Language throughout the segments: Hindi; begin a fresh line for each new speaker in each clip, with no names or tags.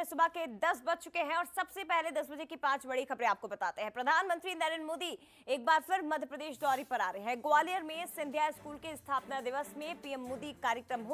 में सुबह के 10 बज चुके हैं और सबसे पहले 10 बजे की 5 बड़ी खबरें आपको बताते हैं। प्रधानमंत्री नरेंद्र मोदी एक बार फिर मध्य प्रदेश दौरे पर आ रहे हैं। ग्वालियर में सिंधिया स्कूल के स्थापना दिवस में पीएम मोदी कार्यक्रम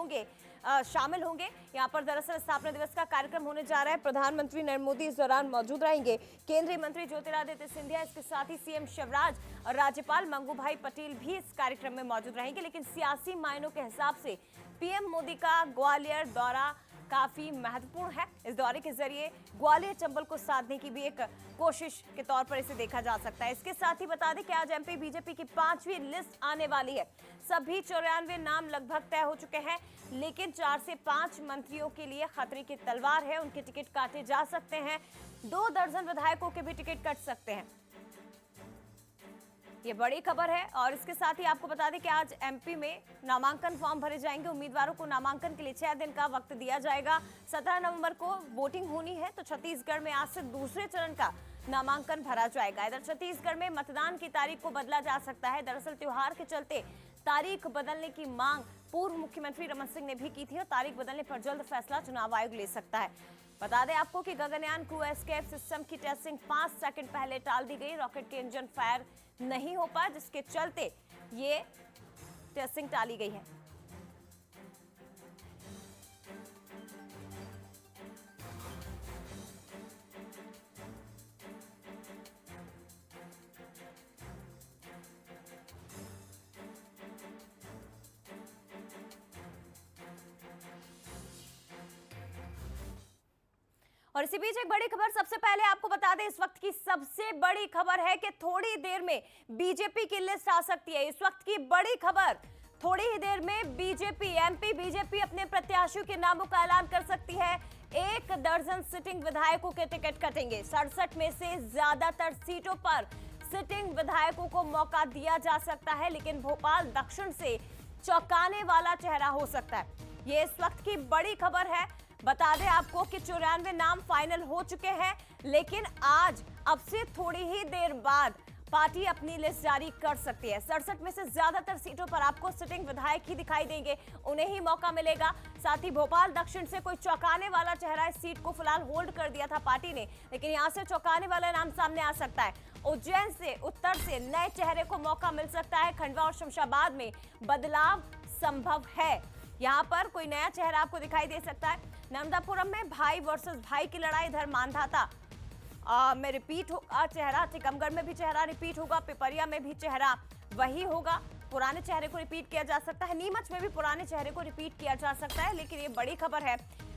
शामिल होंगे। यहां पर दरअसल स्थापना दिवस का कार्यक्रम होने जा रहा है। प्रधानमंत्री नरेंद्र मोदी इस दौरान मौजूद रहेंगे। केंद्रीय मंत्री ज्योतिरादित्य सिंधिया, इसके साथ ही सीएम शिवराज और राज्यपाल मंगू भाई पटेल भी इस कार्यक्रम में मौजूद रहेंगे। लेकिन सियासी मायनों के हिसाब से पीएम मोदी का ग्वालियर दौरा काफी महत्वपूर्ण है। इस दौरे के जरिए ग्वालियर चंबल को साधने की भी एक कोशिश के तौर पर इसे देखा जा सकता है। इसके साथ ही बता दें कि आज एमपी बीजेपी की 5वीं लिस्ट आने वाली है। सभी 94 नाम लगभग तय हो चुके हैं, लेकिन 4 से 5 मंत्रियों के लिए खतरे की तलवार है। उनके टिकट काटे जा सकते हैं। 2 दर्जन विधायकों के भी टिकट कट सकते हैं। ये बड़ी खबर है। और इसके साथ ही आपको बता दें कि आज एमपी में नामांकन फॉर्म भरे जाएंगे। उम्मीदवारों को नामांकन के लिए 6 दिन का वक्त दिया जाएगा। 17 नवंबर को वोटिंग होनी है, तो छत्तीसगढ़ में आज से दूसरे चरण का नामांकन भरा जाएगा। इधर छत्तीसगढ़ में मतदान की तारीख को बदला जा सकता है। दरअसल त्योहार के चलते तारीख बदलने की मांग पूर्व मुख्यमंत्री रमन सिंह ने भी की थी और तारीख बदलने पर जल्द फैसला चुनाव आयोग ले सकता है। बता दें आपको कि गगनयान क्रू एस्केप सिस्टम की टेस्टिंग 5 सेकंड पहले टाल दी गई। रॉकेट के इंजन फायर नहीं हो पाया, जिसके चलते ये टेस्टिंग टाली गई है। और इसी बीच एक बड़ी खबर सबसे पहले आपको बता दें, इस वक्त की सबसे बड़ी खबर है कि थोड़ी देर में बीजेपी की लिस्ट आ सकती है। इस वक्त की बड़ी खबर, थोड़ी ही देर में बीजेपी एमपी बीजेपी अपने प्रत्याशियों के नामों का ऐलान कर सकती है। 1 दर्जन सिटिंग विधायकों के टिकट कटेंगे। 67 में से ज्यादातर सीटों पर सिटिंग विधायकों को मौका दिया जा सकता है, लेकिन भोपाल दक्षिण से चौंकाने वाला चेहरा हो सकता है। ये इस वक्त की बड़ी खबर है। बता दें आपको कि 94 नाम फाइनल हो चुके हैं, लेकिन आज अब से थोड़ी ही देर बाद पार्टी अपनी लिस्ट जारी कर सकती है। 67 में से ज्यादातर सीटों पर आपको सिटिंग विधायक ही दिखाई देंगे, उन्हें ही मौका मिलेगा। साथ ही भोपाल दक्षिण से कोई चौंकाने वाला चेहरा, इस सीट को फिलहाल होल्ड कर दिया था पार्टी ने, लेकिन यहां से चौंकाने वाला नाम सामने आ सकता है। उज्जैन से, उत्तर से नए चेहरे को मौका मिल सकता है। खंडवा और शमशाबाद में बदलाव संभव है, यहां पर कोई नया चेहरा आपको दिखाई दे सकता है। नर्मदापुरम में भाई वर्सेस भाई की लड़ाई, इधर मांधाता में रिपीट होगा चेहरा। टीकमगढ़ में भी चेहरा रिपीट होगा। पिपरिया में भी चेहरा वही होगा, पुराने चेहरे को रिपीट किया जा सकता है। नीमच में भी पुराने चेहरे को रिपीट किया जा सकता है। लेकिन ये बड़ी खबर है,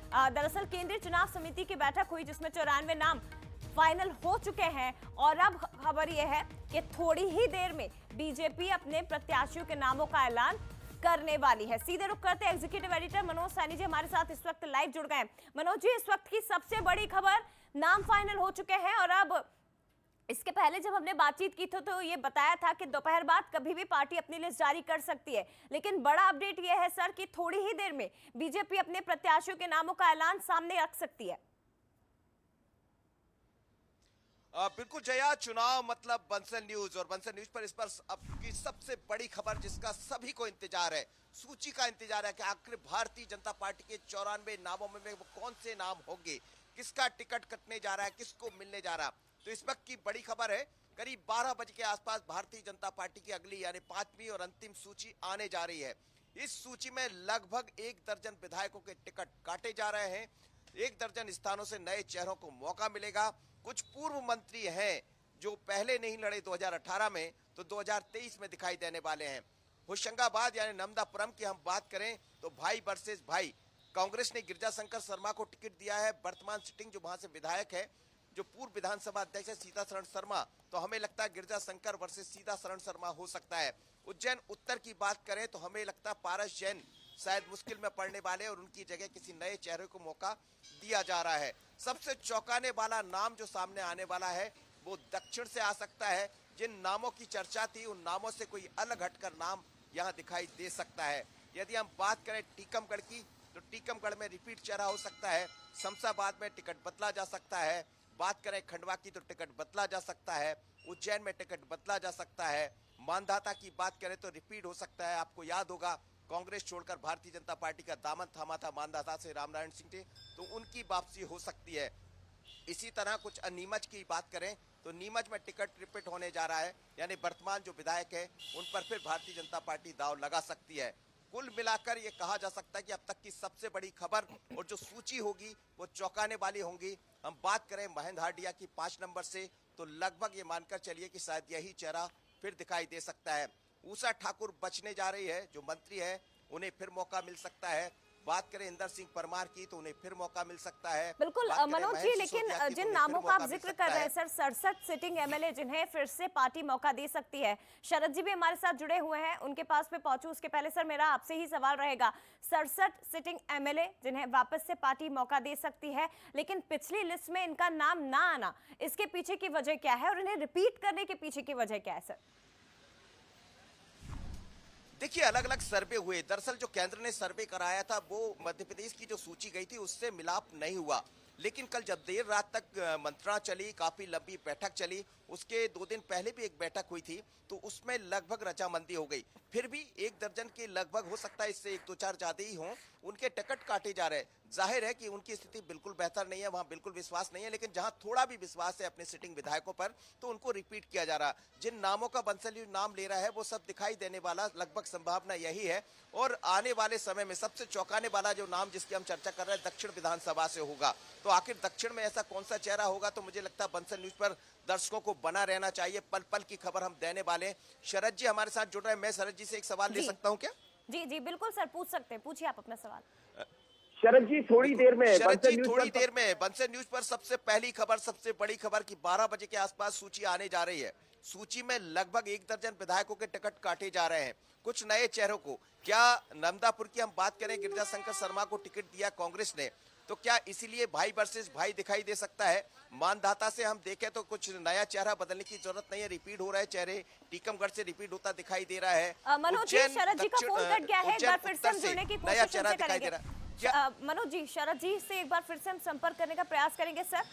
दरअसल केंद्रीय चुनाव समिति की बैठक हुई, जिसमें 94 नाम फाइनल हो चुके हैं। और अब खबर यह है कि थोड़ी ही देर में बीजेपी अपने प्रत्याशियों के नामों का ऐलान करने वाली है। सीधे रुक करते एग्जीक्यूटिव एडिटर मनोज सैनी जी हमारे साथ इस वक्त लाइव जुड़ गए। मनोज जी, इस वक्त की सबसे बड़ी खबर, नाम फाइनल हो चुके हैं और अब इसके पहले जब हमने बातचीत की थी तो ये बताया था कि दोपहर बाद कभी भी पार्टी अपनी लिस्ट जारी कर सकती है। लेकिन बड़ा अपडेट ये है सर कि थोड़ी ही देर में बीजेपी अपने प्रत्याशियों के नामों का ऐलान सामने रख सकती है।
बिल्कुल जया, चुनाव मतलब बंसल न्यूज, और बंसल न्यूज पर इस पर अब की सबसे बड़ी खबर जिसका सभी को इंतजार है, सूची का इंतजार है कि आखिर भारतीय जनता पार्टी के 94 नामों में वो कौन से नाम होंगे, किसका टिकट कटने जा रहा है, किसको मिलने जा रहा। तो इस वक्त की बड़ी खबर है, करीब 12 बजे के आसपास भारतीय जनता पार्टी की अगली यानी 5वीं और अंतिम सूची आने जा रही है। इस सूची में लगभग 1 दर्जन विधायकों के टिकट काटे जा रहे हैं। 1 दर्जन स्थानों से नए चेहरों को मौका मिलेगा। कुछ पूर्व मंत्री हैं जो पहले नहीं लड़े 2018 में, तो 2023 में दिखाई देने वाले हैं। होशंगाबाद यानी नर्मदापुरम की हम बात करें तो भाई वर्सेस भाई, कांग्रेस ने गिरजाशंकर शर्मा को टिकट दिया है। वर्तमान सिटिंग जो वहां से विधायक है, जो पूर्व विधानसभा अध्यक्ष है सीतासरण शर्मा, तो हमें लगता है गिरजाशंकर वर्सेस सीतासरण शर्मा हो सकता है। उज्जैन उत्तर की बात करें तो हमें लगता है पारस जैन शायद मुश्किल में पड़ने वाले और उनकी जगह किसी नए चेहरे को मौका दिया जा रहा है। सबसे चौंकाने वाला नाम जो सामने आने वाला है वो दक्षिण से आ सकता है। जिन नामों की चर्चा थी उन नामों से कोई अलग हटकर नाम यहां दिखाई दे सकता है। यदि हम बात करें टीकमगढ़ की तो टीकमगढ़ में रिपीट चेहरा हो सकता है। शमशाबाद में टिकट बदला जा सकता है। बात करें खंडवा की तो टिकट बदला जा सकता है। उज्जैन में टिकट बदला जा सकता है। मांधाता की बात करें तो रिपीट हो सकता है। आपको याद होगा कांग्रेस छोड़कर भारतीय जनता पार्टी का दामन थामा था मानदाता से रामनारायण सिंह थे, तो उनकी वापसी हो सकती है। इसी तरह कुछ नीमच की बात करें तो नीमच में टिकट रिपीट होने जा रहा है, यानी वर्तमान जो विधायक है उन पर फिर भारतीय जनता पार्टी दांव लगा सकती है। कुल मिलाकर ये कहा जा सकता है कि अब तक की सबसे बड़ी खबर और जो सूची होगी वो चौंकाने वाली होंगी। हम बात करें महेंद्र हांडिया की 5 नंबर से, तो लगभग ये मानकर चलिए कि शायद यही चेहरा फिर दिखाई दे सकता है। उषा ठाकुर बचने जा रही है, जो मंत्री है उन्हें फिर मौका मिल सकता है। बात करें इंदर सिंह परमार की तो उन्हें फिर मौका मिल सकता है।
बिल्कुल मनोज जी, लेकिन जिन नामों का आप जिक्र कर रहे हैं सर, 67 सिटिंग एमएलए जिन्हें फिर से पार्टी मौका दे सकती है। शरद जी भी हमारे साथ जुड़े हुए हैं, उनके पास में पहुंचूं उसके पहले सर मेरा आपसे ही सवाल रहेगा। 67 सिटिंग एमएलए जिन्हें वापस से पार्टी मौका दे सकती है, लेकिन पिछली लिस्ट में इनका नाम ना आना, इसके पीछे की वजह क्या है और इन्हें रिपीट करने के पीछे की वजह क्या है सर?
देखिए, अलग अलग सर्वे हुए। दरअसल जो केंद्र ने सर्वे कराया था वो मध्य प्रदेश की जो सूची गई थी उससे मिलाप नहीं हुआ, लेकिन कल जब देर रात तक मंत्रणा चली, काफी लंबी बैठक चली, उसके 2 दिन पहले भी एक बैठक हुई थी, तो उसमें लगभग रजामंदी हो गई। फिर भी 1 दर्जन के लगभग, हो सकता है इससे 1-2-4 ज्यादा ही हों, उनके टिकट काटे जा रहे हैं। जाहिर है कि उनकी स्थिति बिल्कुल बेहतर नहीं है, वहां बिल्कुल विश्वास नहीं है, लेकिन जहां थोड़ा भी विश्वास है अपने सिटिंग विधायकों पर, तो उनको रिपीट किया जा रहा। जिन नामों का बंसल नाम ले रहा है वो सब दिखाई देने वाला लगभग संभावना यही है। और आने वाले समय में सबसे चौंकाने वाला जो नाम जिसकी हम चर्चा कर रहे हैं दक्षिण विधानसभा से होगा। तो आखिर दक्षिण में ऐसा कौन सा चेहरा होगा, तो मुझे लगता है बंसल न्यूज पर दर्शकों को बना रहना चाहिए। पल पल की खबर हम देने वाले हैं। शरद जी हमारे साथ जुड़ रहे हैं, मैं शरद जी से एक सवाल ले सकता हूँ क्या?
जी जी बिल्कुल सर, पूछ सकते हैं, पूछिए आप अपना सवाल।
शरद जी थोड़ी देर में
शरद जी थोड़ी देर में बंसल न्यूज पर सबसे पहली खबर, सबसे बड़ी खबर की 12 बजे के आसपास सूची आने जा रही है। सूची में लगभग 1 दर्जन विधायकों के टिकट काटे जा रहे हैं, कुछ नए चेहरों को। क्या नर्मदापुर की हम बात करें, गिरिजा शंकर शर्मा को टिकट दिया कांग्रेस ने, तो क्या इसीलिए भाई वर्सेस भाई दिखाई दे सकता है? मानदाता से हम देखें तो कुछ नया चेहरा बदलने की जरूरत नहीं है, रिपीट हो रहा है चेहरे। टीकमगढ़ से रिपीट होता दिखाई दे रहा है।
मनोज जी, शरद जी का फोन कट गया है, एक बार फिर से हम जुड़ने की
नया
कोशिश
चेहरा
उनसे
दिखाई दे
करेंगे।
रहा है।
मनोज जी, शरद जी से एक बार फिर से हम संपर्क करने का प्रयास करेंगे सर।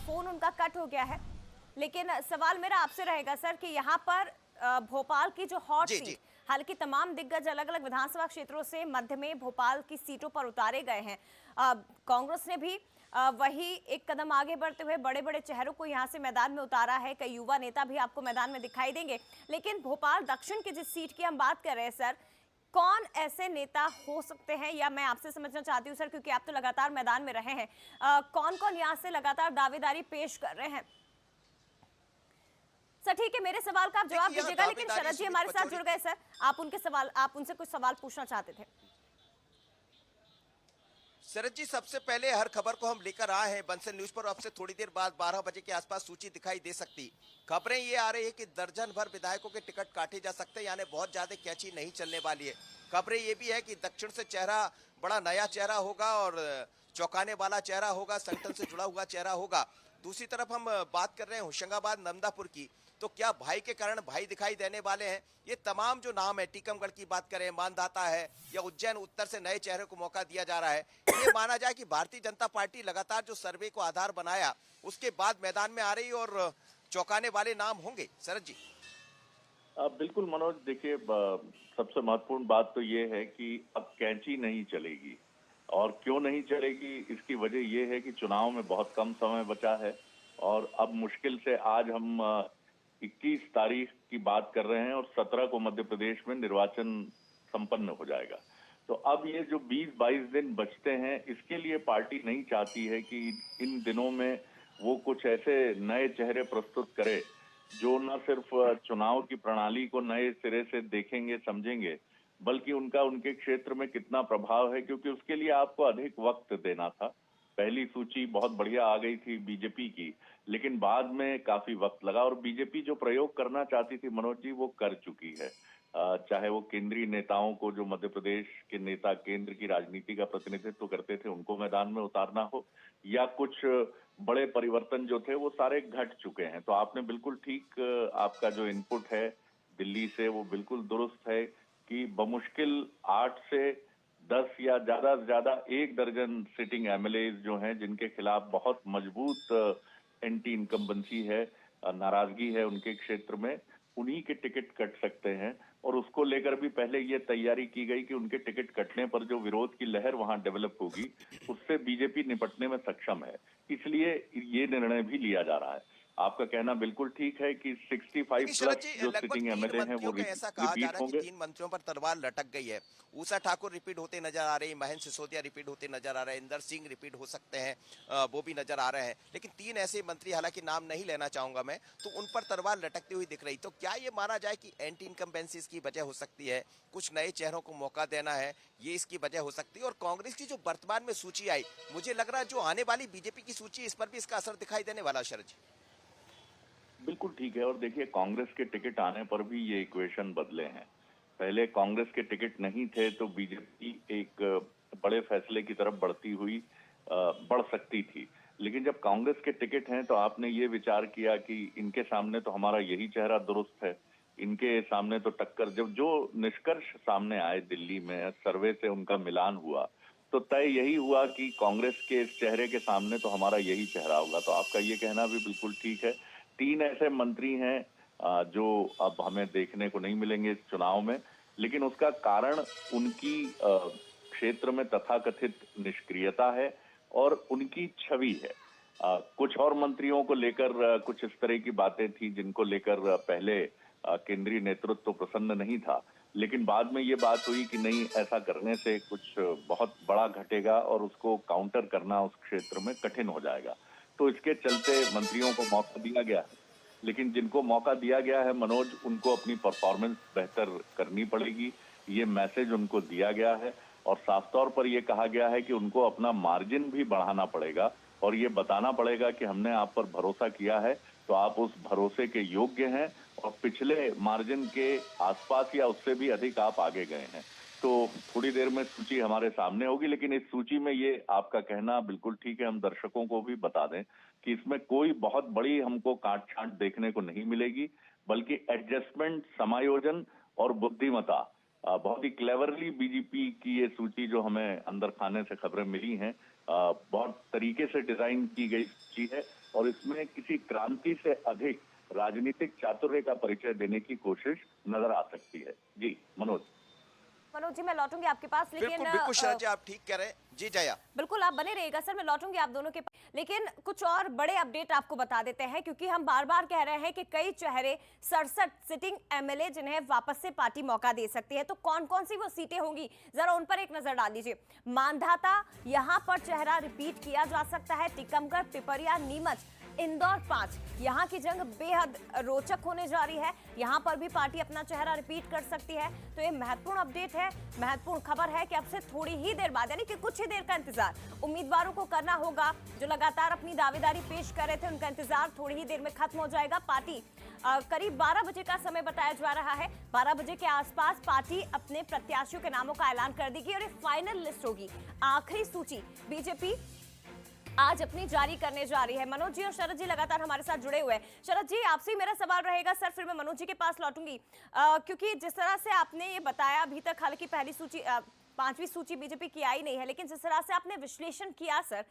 फोन उनका कट हो गया है, लेकिन सवाल मेरा आपसे रहेगा सर कि यहाँ पर भोपाल की जो हॉट सीट, हालांकि तमाम दिग्गज अलग अलग विधानसभा क्षेत्रों से मध्य में भोपाल की सीटों पर उतारे गए हैं। कांग्रेस ने भी वही एक कदम आगे बढ़ते हुए बड़े बड़े चेहरों को यहाँ से मैदान में उतारा है। कई युवा नेता भी आपको मैदान में दिखाई देंगे, लेकिन भोपाल दक्षिण की जिस सीट की हम बात कर रहे हैं सर, कौन ऐसे नेता हो सकते हैं, या मैं आपसे समझना चाहती हूँ सर क्योंकि आप तो लगातार मैदान में रहे हैं, कौन कौन यहाँ से लगातार दावेदारी पेश कर रहे हैं? सर ठीक है, मेरे सवाल का आप जवाब दीजिएगा, लेकिन शरद जी हमारे साथ जुड़ गए सर, आप उनसे कुछ सवाल पूछना चाहते थे।
शरद जी, सबसे पहले हर खबर को हम लेकर आए हैं बंसल न्यूज पर। अब से थोड़ी देर बाद 12 बजे के आसपास सूची दिखाई दे सकती। खबरें ये आ रही है कि दर्जन भर विधायकों के टिकट काटे जा सकते हैं, यानी बहुत ज्यादा कैची नहीं चलने वाली है। खबरें ये भी है कि दक्षिण से चेहरा बड़ा नया चेहरा होगा और चौंकाने वाला चेहरा होगा, संगठन से जुड़ा हुआ चेहरा होगा। दूसरी तरफ हम बात कर रहे हैं होशंगाबाद नर्मदापुर की, तो क्या भाई के कारण भाई दिखाई देने वाले हैं? ये तमाम जो नाम है, टीकमगढ़ की बात करें, मानदाता है, या उज्जैन उत्तर से नए चेहरे को मौका दिया जा रहा है। ये माना जाए कि भारतीय जनता पार्टी लगातार जो सर्वे को आधार बनाया उसके बाद मैदान में आ रही और चौंकाने वाले नाम होंगे। शरद जी
बिल्कुल मनोज, देखिए सबसे महत्वपूर्ण बात तो ये है कि अब कैंची नहीं चलेगी। और क्यों नहीं चलेगी, इसकी वजह ये है कि चुनाव में बहुत कम समय बचा है और अब मुश्किल से आज हम 21 तारीख की बात कर रहे हैं और 17 को मध्य प्रदेश में निर्वाचन संपन्न हो जाएगा। तो अब ये जो 20-22 दिन बचते हैं, इसके लिए पार्टी नहीं चाहती है कि इन दिनों में वो कुछ ऐसे नए चेहरे प्रस्तुत करे जो न सिर्फ चुनाव की प्रणाली को नए सिरे से देखेंगे समझेंगे, बल्कि उनका उनके क्षेत्र में कितना प्रभाव है, क्योंकि उसके लिए आपको अधिक वक्त देना था। पहली सूची बहुत बढ़िया आ गई थी बीजेपी की, लेकिन बाद में काफी वक्त लगा और बीजेपी जो प्रयोग करना चाहती थी मनोज जी, वो कर चुकी है। चाहे वो केंद्रीय नेताओं को, जो मध्य प्रदेश के नेता केंद्र की राजनीति का प्रतिनिधित्व करते थे, उनको मैदान में उतारना हो, या कुछ बड़े परिवर्तन जो थे वो सारे घट चुके हैं। तो आपने बिल्कुल ठीक, आपका जो इनपुट है दिल्ली से वो बिल्कुल दुरुस्त है कि बमुश्किल 8 से 10 या ज्यादा से ज्यादा 1 दर्जन सिटिंग एमएलए जो हैं, जिनके खिलाफ बहुत मजबूत एंटी इनकम्बेंसी है, नाराजगी है उनके क्षेत्र में, उन्हीं के टिकट कट सकते हैं, और उसको लेकर भी पहले ये तैयारी की गई कि उनके टिकट कटने पर जो विरोध की लहर वहां डेवलप होगी उससे बीजेपी निपटने में सक्षम है, इसलिए ये निर्णय भी लिया जा रहा है। आपका कहना बिल्कुल ठीक है कि 65
लेकिन शरद
प्लस
जी,
जो
लगभग
सिटिंग
3
एमएलए हैं वो
मंत्रियों का ऐसा कहा जा
रिपीट
रहा है कि
होंगे।
3 मंत्रियों पर तलवार लटक गई है। उषा ठाकुर रिपीट होते नजर आ रही, महेंद्र सिसोदिया रिपीट होते नजर आ रहे हैं, इंदर सिंह रिपीट हो सकते हैं, वो भी नजर आ रहे हैं। लेकिन 3 ऐसे मंत्री, हालांकि नाम नहीं लेना चाहूंगा मैं, तो उन पर तलवार लटकती हुई दिख रही। तो क्या ये माना जाए कि एंटी इनकम्बेंसीज की वजह हो सकती है, कुछ नए चेहरों को मौका देना है, ये इसकी वजह हो सकती है? और कांग्रेस की जो वर्तमान में सूची आई, मुझे लग रहा है जो आने वाली बीजेपी की सूची, इस पर भी इसका असर दिखाई देने वाला। शरद जी,
बिल्कुल ठीक है। और देखिए, कांग्रेस के टिकट आने पर भी ये इक्वेशन बदले हैं। पहले कांग्रेस के टिकट नहीं थे तो बीजेपी एक बड़े फैसले की तरफ बढ़ सकती थी, लेकिन जब कांग्रेस के टिकट हैं तो आपने ये विचार किया कि इनके सामने तो हमारा यही चेहरा दुरुस्त है, इनके सामने तो टक्कर, जब जो निष्कर्ष सामने आए दिल्ली में सर्वे से उनका मिलान हुआ तो तय यही हुआ कि कांग्रेस के इस चेहरे के सामने तो हमारा यही चेहरा होगा। तो आपका ये कहना भी बिल्कुल ठीक है। 3 ऐसे मंत्री हैं जो अब हमें देखने को नहीं मिलेंगे इस चुनाव में, लेकिन उसका कारण उनकी क्षेत्र में तथाकथित निष्क्रियता है और उनकी छवि है। कुछ और मंत्रियों को लेकर कुछ इस तरह की बातें थी जिनको लेकर पहले केंद्रीय नेतृत्व तो प्रसन्न नहीं था, लेकिन बाद में ये बात हुई कि नहीं, ऐसा करने से कुछ बहुत बड़ा घटेगा और उसको काउंटर करना उस क्षेत्र में कठिन हो जाएगा। तो इसके चलते मंत्रियों को मौका दिया गया है, लेकिन जिनको मौका दिया गया है मनोज, उनको अपनी परफॉर्मेंस बेहतर करनी पड़ेगी, ये मैसेज उनको दिया गया है। और साफ तौर पर यह कहा गया है कि उनको अपना मार्जिन भी बढ़ाना पड़ेगा और ये बताना पड़ेगा कि हमने आप पर भरोसा किया है तो आप उस भरोसे के योग्य हैं और पिछले मार्जिन के आसपास या उससे भी अधिक आप आगे गए हैं। तो थोड़ी देर में सूची हमारे सामने होगी, लेकिन इस सूची में ये आपका कहना बिल्कुल ठीक है। हम दर्शकों को भी बता दें कि इसमें कोई बहुत बड़ी हमको काट छांट देखने को नहीं मिलेगी, बल्कि एडजस्टमेंट, समायोजन और बुद्धिमता, बहुत ही क्लेवरली बीजेपी की ये सूची जो हमें अंदर खाने से खबरें मिली हैं, बहुत तरीके से डिजाइन की गई सूची है और इसमें किसी क्रांति से अधिक राजनीतिक चातुर्य का परिचय देने की कोशिश नजर आ सकती है। जी मनोज
जी, मैं लौटूंगी आपके पास, लेकिन
बिल्कुल बिल्कुल शरद जी, आप ठीक कह रहे हैं। जी जया,
बिल्कुल आप बने रहिएगा सर, मैं लौटूंगी आप दोनों के पास, लेकिन कुछ और बड़े अपडेट आपको बता देते हैं, क्योंकि हम बार बार कह रहे हैं कि कई चेहरे 67 सिटिंग एमएलए जिन्हें वापस से पार्टी मौका दे सकती है, तो कौन कौन सी वो सीटें होंगी, जरा उन पर एक नजर डाल दीजिए। मांधाता, यहां पर चेहरा रिपीट किया जा सकता है। टीकमगढ़, पिपरिया, नीमच, इंदौर 5, यहां की जंग बेहद रोचक होने जा रही है। यहां पर भी पार्टी अपना चेहरा रिपीट कर सकती है। तो ये महत्वपूर्ण अपडेट है, महत्वपूर्ण खबर है कि अब से थोड़ी ही देर बाद, यानी कि कुछ ही देर का इंतजार उम्मीदवारों को करना होगा। जो लगातार अपनी दावेदारी पेश कर रहे थे, उनका इंतजार थोड़ी ही देर में खत्म हो जाएगा। पार्टी करीब 12 बजे का समय बताया जा रहा है। 12 बजे के आसपास पार्टी अपने प्रत्याशियों के नामों का ऐलान कर देगी और ये फाइनल लिस्ट होगी। आखिरी सूची बीजेपी आज अपनी जारी करने जा रही है। मनोज जी और शरद जी लगातार हमारे साथ जुड़े हुए हैं। शरद जी, आपसे ही मेरा सवाल रहेगा सर, फिर मैं मनोज जी के पास लौटूंगी, क्योंकि जिस तरह से आपने ये बताया, अभी तक हालांकि पहली सूची 5वीं सूची बीजेपी की आई नहीं है, लेकिन जिस तरह से आपने विश्लेषण किया सर,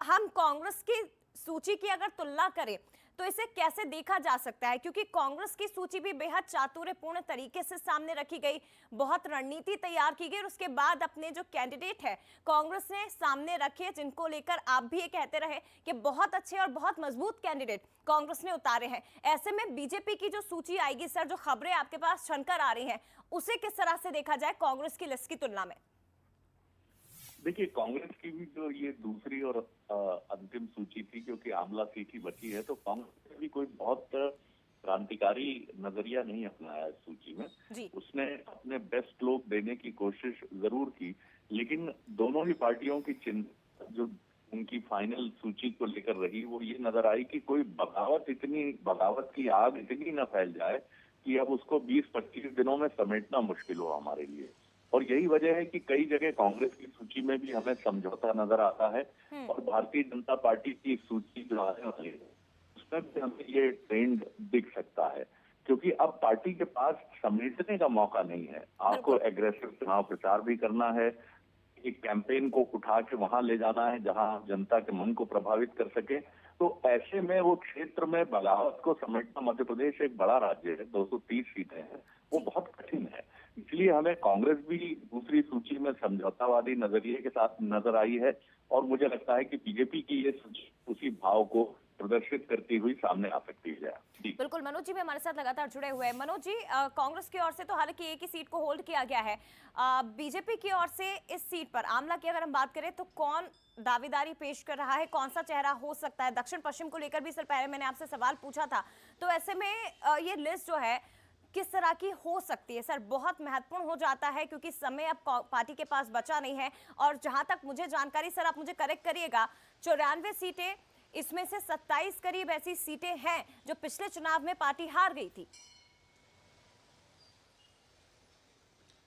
हम कांग्रेस की सूची की अगर तुलना करें तो इसे कैसे देखा जा सकता है, क्योंकि कांग्रेस की सूची भी बेहद चातुर्यपूर्ण तरीके से सामने रखी गई, बहुत रणनीति तैयार की गई और उसके बाद अपने जो कैंडिडेट है कांग्रेस ने सामने रखे, जिनको लेकर आप भी ये कहते रहे कि बहुत अच्छे और बहुत मजबूत कैंडिडेट कांग्रेस ने उतारे हैं। ऐसे में बीजेपी की जो सूची आएगी सर, जो खबरें आपके पास छनकर आ रही हैं, उसे किस तरह से देखा जाए कांग्रेस की लिस्ट की तुलना में?
देखिए, कांग्रेस की भी जो ये दूसरी और अंतिम सूची थी, क्योंकि आमला सीट ही बची है, तो कांग्रेस ने भी कोई बहुत क्रांतिकारी नजरिया नहीं अपनाया इस सूची में। उसने अपने बेस्ट लोग देने की कोशिश जरूर की, लेकिन दोनों ही पार्टियों की चिंता जो उनकी फाइनल सूची को लेकर रही, वो ये नजर आई कि कोई बगावत की आग इतनी न फैल जाए कि अब उसको 20-25 दिनों में समेटना मुश्किल हो हमारे लिए। और यही वजह है कि कई जगह कांग्रेस की सूची में भी हमें समझौता नजर आता है और भारतीय जनता पार्टी की सूची जो आने वाली है उसमें भी हमें ये ट्रेंड दिख सकता है, क्योंकि अब पार्टी के पास समेटने का मौका नहीं है। आपको एग्रेसिव चुनाव प्रचार भी करना है, एक कैंपेन को उठा के वहां ले जाना है जहां जनता के मन को प्रभावित कर सके। तो ऐसे में वो क्षेत्र में बगावत को समेटना, मध्य प्रदेश एक बड़ा राज्य है, 230 सीटें हैं, वो बहुत कठिन है। इसलिए हमें कांग्रेस भी दूसरी सूची में समझौतावादी नजरिए के साथ नजर आई है और मुझे लगता है कि बीजेपी की ये सूची उसी भाव को प्रदर्शित करती हुई सामने आ सकती है। जी
बिल्कुल, मनोज जी भी हमारे साथ लगातार जुड़े हुए हैं। मनोज जी, कांग्रेस की ओर से तो हालांकि एक ही सीट को होल्ड किया गया है, बीजेपी की ओर से इस सीट पर आमला की अगर हम बात करें तो कौन दावेदारी पेश कर रहा है, कौन सा चेहरा हो सकता है? दक्षिण पश्चिम को लेकर भी सर पहले मैंने आपसे सवाल पूछा था, तो ऐसे में ये लिस्ट जो है किस तरह की हो सकती है सर? बहुत महत्वपूर्ण हो जाता है क्योंकि समय अब पार्टी के पास बचा नहीं है और जहां तक मुझे जानकारी, सर आप मुझे करेक्ट करिएगा, 94 सीटें, इसमें से 27 करीब ऐसी सीटें हैं जो पिछले चुनाव में पार्टी हार गई थी।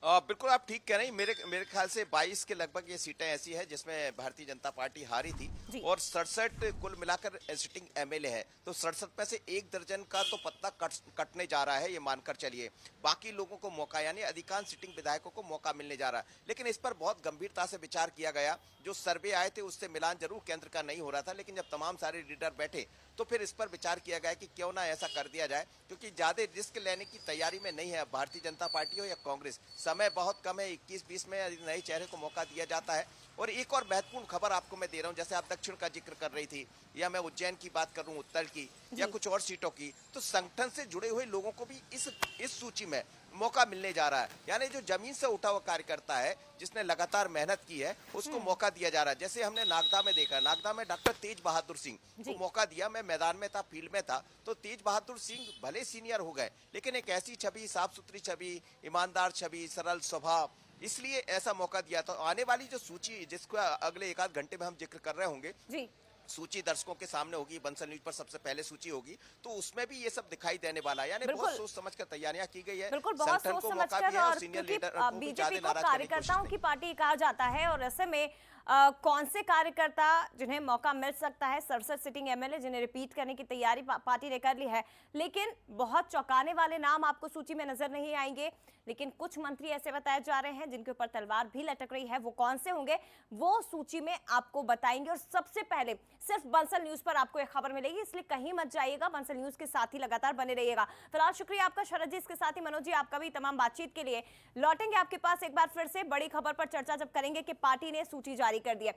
बिल्कुल आप ठीक कह रही हैं। मेरे ख्याल से 22 के लगभग ये सीटें ऐसी है जिसमें भारतीय जनता पार्टी हारी थी और 67 कुल मिलाकर सिटिंग एमएलए है। तो 67 में से 1 दर्जन का तो पत्ता कटने जा रहा है, ये मानकर चलिए। बाकी लोगों को मौका, यानी अधिकांश सिटिंग विधायकों को मौका मिलने जा रहा है। लेकिन इस पर बहुत गंभीरता से विचार किया गया। जो सर्वे आए थे उससे मिलान जरूर केंद्र का नहीं हो रहा था, लेकिन जब तमाम सारे लीडर बैठे तो फिर इस पर विचार किया गया कि क्यों ना ऐसा कर दिया जाए, क्योंकि ज्यादा रिस्क लेने की तैयारी में नहीं है भारतीय जनता पार्टी हो या कांग्रेस। समय बहुत कम है, 21-20 में नए चेहरे को मौका दिया जाता है। और एक और महत्वपूर्ण खबर आपको मैं दे रहा हूं, जैसे आप दक्षिण का जिक्र कर रही थी या मैं उज्जैन की बात करूं, उत्तर की या कुछ और सीटों की, तो संगठन से जुड़े हुए लोगों को भी इस सूची में मौका मिलने जा रहा है। यानी जो जमीन से उठा हुआ कार्यकर्ता है, जिसने लगातार मेहनत की है, उसको मौका दिया जा रहा है। जैसे हमने नागदा में देखा, नागदा में डॉक्टर तेज बहादुर सिंह को मौका दिया। मैं मैदान में था, फील्ड में था, तो तेज बहादुर सिंह भले सीनियर हो गए लेकिन एक ऐसी छवि, साफ सुथरी छवि, ईमानदार छवि, सरल स्वभाव, इसलिए ऐसा मौका दिया। तो आने वाली जो सूची, जिसका अगले 1-8 घंटे में हम जिक्र कर रहे होंगे, सूची दर्शकों के सामने होगी, बंसल न्यूज पर सबसे पहले सूची होगी, तो उसमें भी ये सब दिखाई देने वाला है। यानी बहुत सोच समझ कर तैयारियां की गई है।
बिल्कुल, बहुत सोच समझ कर, और क्योंकि बीजेपी को कार्यकर्ताओं की पार्टी कहा जाता है और ऐसे में कौन से कार्यकर्ता जिन्हें मौका मिल सकता है, 67 सिटिंग एमएलए जिन्हें रिपीट करने की तैयारी पार्टी ने कर ली है। लेकिन बहुत चौंकाने वाले नाम आपको सूची में नजर नहीं आएंगे, लेकिन कुछ मंत्री ऐसे बताए जा रहे हैं जिनके ऊपर तलवार भी लटक रही है। वो कौन से होंगे वो सूची में आपको बताएंगे और सबसे पहले सिर्फ बंसल न्यूज पर आपको एक खबर मिलेगी, इसलिए कहीं मत जाइएगा, बंसल न्यूज के साथ ही लगातार बने रहिएगा। फिलहाल शुक्रिया आपका शरद जी, इसके साथ ही मनोज जी आपका भी तमाम बातचीत के लिए। लौटेंगे आपके पास एक बार फिर से बड़ी खबर पर चर्चा जब करेंगे कि पार्टी ने सूची जारी कर दिया।